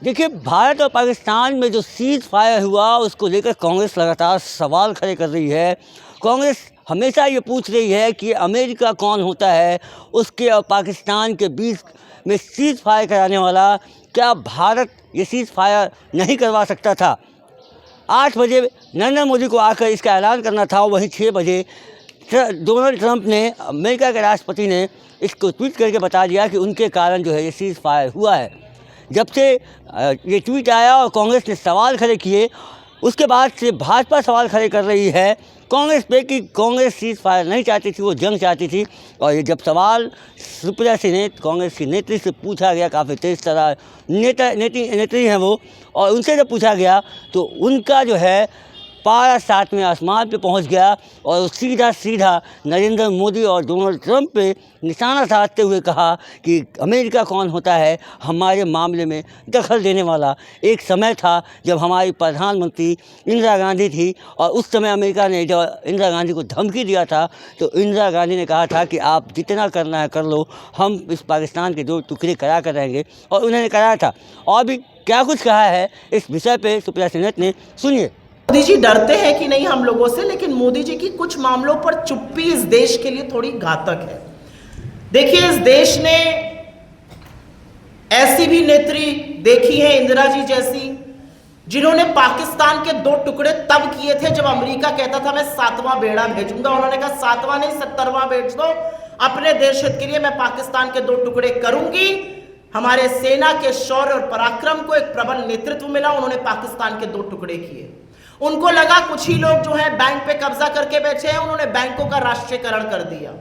देखिए, भारत और पाकिस्तान में जो सीज़ फायर हुआ उसको लेकर कांग्रेस लगातार सवाल खड़े कर रही है। कांग्रेस हमेशा ये पूछ रही है कि अमेरिका कौन होता है उसके और पाकिस्तान के बीच में सीज़ फायर कराने वाला। क्या भारत ये सीज़ फायर नहीं करवा सकता था? 8 बजे नरेंद्र मोदी को आकर इसका ऐलान करना था, वहीं 6 बजे डोनाल्ड ट्रंप ने, अमेरिका के राष्ट्रपति ने, इसको ट्वीट करके बता दिया कि उनके कारण जो है ये सीज़ फायर हुआ है। जब से ये ट्वीट आया और कांग्रेस ने सवाल खड़े किए, उसके बाद से भाजपा सवाल खड़े कर रही है कांग्रेस पे कि कांग्रेस सीज़ फायर नहीं चाहती थी, वो जंग चाहती थी। और ये जब सवाल सुप्रिया से कांग्रेस की नेत्री से पूछा गया, काफ़ी तेज तरह नेत्री हैं वो, और उनसे जब पूछा गया तो उनका जो है पारा 7वें आसमान पे पहुंच गया और सीधा नरेंद्र मोदी और डोनाल्ड ट्रंप पे निशाना साधते हुए कहा कि अमेरिका कौन होता है हमारे मामले में दखल देने वाला। एक समय था जब हमारी प्रधानमंत्री इंदिरा गांधी थी और उस समय अमेरिका ने जब इंदिरा गांधी को धमकी दिया था तो इंदिरा गांधी ने कहा था कि आप जितना करना है कर लो, हम इस पाकिस्तान के 2 टुकड़े करा कर रहेंगे, और उन्होंने कराया था। और भी क्या कुछ कहा है इस विषय पर सुप्रिया सेनेट ने, सुनिए। मोदी जी डरते हैं कि नहीं हम लोगों से, लेकिन मोदी जी की कुछ मामलों पर चुप्पी इस देश के लिए थोड़ी घातक है। देखिए, इस देश ने ऐसी भी नेत्री देखी है, इंदिरा जी जैसी, जिन्होंने पाकिस्तान के 2 टुकड़े तब किए थे जब अमेरिका कहता था मैं 7वां बेड़ा भेजूंगा। उन्होंने कहा 7वां नहीं 70वां भेज दो, अपने देश हित के लिए मैं पाकिस्तान के 2 टुकड़े करूंगी। हमारे सेना के शौर्य और पराक्रम को एक प्रबल नेतृत्व मिला, उन्होंने पाकिस्तान के 2 टुकड़े किए। उनको लगा कुछ ही लोग जो है बैंक पे कब्जा करके बैठे हैं, उन्होंने बैंकों का राष्ट्रीयकरण कर दिया।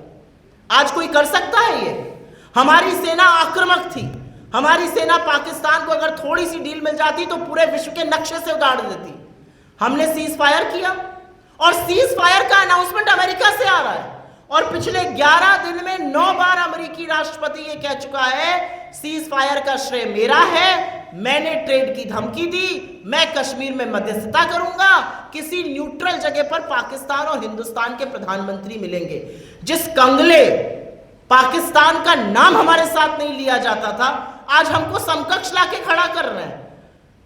आज कोई कर सकता है ये? हमारी सेना आक्रामक थी, हमारी सेना पाकिस्तान को अगर थोड़ी सी डील मिल जाती तो पूरे विश्व के नक्शे से उगाड़ देती। हमने सीज फायर किया और सीज फायर का अनाउंसमेंट अमेरिका से आ रहा है, और पिछले 11 दिन में 9 बार अमेरिकी राष्ट्रपति ये कह चुका है सीज फायर का श्रेय मेरा है, मैंने ट्रेड की धमकी दी, मैं कश्मीर में मध्यस्थता करूंगा, किसी न्यूट्रल जगह पर पाकिस्तान और हिंदुस्तान के प्रधानमंत्री मिलेंगे। जिस कंगले पाकिस्तान का नाम हमारे साथ नहीं लिया जाता था, आज हमको समकक्ष लाके खड़ा कर रहे हैं।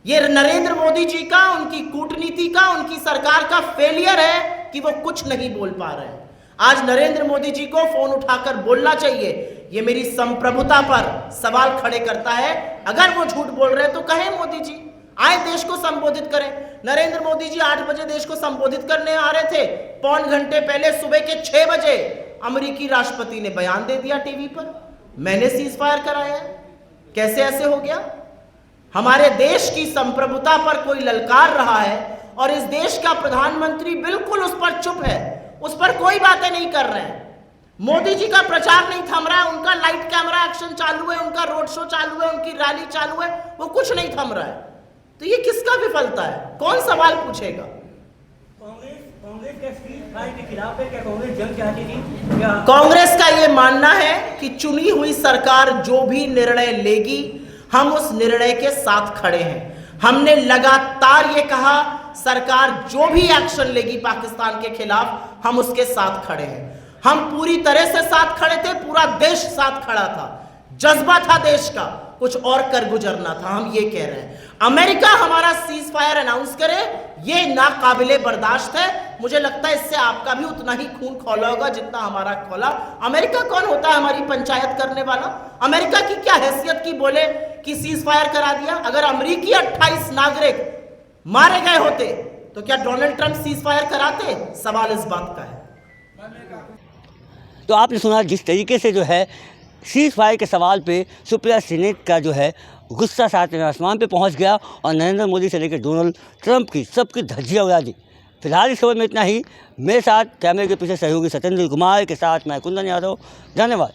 ये नरेंद्र मोदी जी का, उनकी कूटनीति का, उनकी सरकार का फेलियर है कि वो कुछ नहीं बोल पा रहे हैं। आज नरेंद्र मोदी जी को फोन उठाकर बोलना चाहिए। ये मेरी संप्रभुता पर सवाल खड़े करता है। अगर वो झूठ बोल रहे हैं तो कहें मोदी जी, आए देश को संबोधित करें। नरेंद्र मोदी जी 8 बजे देश को संबोधित करने आ रहे थे, पौन घंटे पहले सुबह के 6 बजे अमेरिकी राष्ट्रपति ने बयान दे दिया टीवी पर, मैंने सीज फायर कराया है। कैसे ऐसे हो गया? हमारे देश की संप्रभुता पर कोई ललकार रहा है और इस देश का प्रधानमंत्री बिल्कुल उस पर चुप है, उस पर कोई बातें नहीं कर रहे हैं। मोदी जी का प्रचार नहीं थम रहा है, उनका लाइट कैमरा एक्शन चालू है, उनका रोड शो चालू है, उनकी रैली चालू है, वो कुछ नहीं थम रहा है। तो ये किसका विफलता है? कौन सवाल पूछेगा? कांग्रेस के सीज फायर के खिलाफ है। क्या कांग्रेस जंग चाहती थी? कांग्रेस का ये मानना है कि चुनी हुई सरकार जो भी निर्णय लेगी हम उस निर्णय के साथ खड़े हैं। हमने लगातार ये कहा सरकार जो भी एक्शन लेगी पाकिस्तान के खिलाफ हम उसके साथ खड़े हैं। हम पूरी तरह से साथ खड़े थे, पूरा देश साथ खड़ा था, जज्बा था देश का, कुछ और कर गुजरना था। हम ये कह रहे हैं अमेरिका हमारा सीज फायर अनाउंस करे, ये नाकाबिले बर्दाश्त है। मुझे लगता है इससे आपका भी उतना ही खून खौला होगा जितना हमारा खौला। अमेरिका कौन होता है हमारी पंचायत करने वाला? अमेरिका की क्या हैसियत की बोले कि सीज फायर करा दिया? अगर अमेरिकी 28 नागरिक मारे गए होते तो क्या डोनाल्ड ट्रंप सीज फायर कराते? सवाल इस बात का है। तो आपने सुना जिस तरीके से जो है सीज फायर के सवाल पे सुप्रिया सेनेट का जो है गुस्सा 7वें आसमान पे पहुंच गया और नरेंद्र मोदी से लेकर डोनाल्ड ट्रंप की सबकी धज्जियां उड़ा दी। फिलहाल इस खबर में इतना ही। मेरे साथ कैमरे के पीछे सहयोगी सत्येंद्र कुमार के साथ मैं कुंदन यादव। धन्यवाद।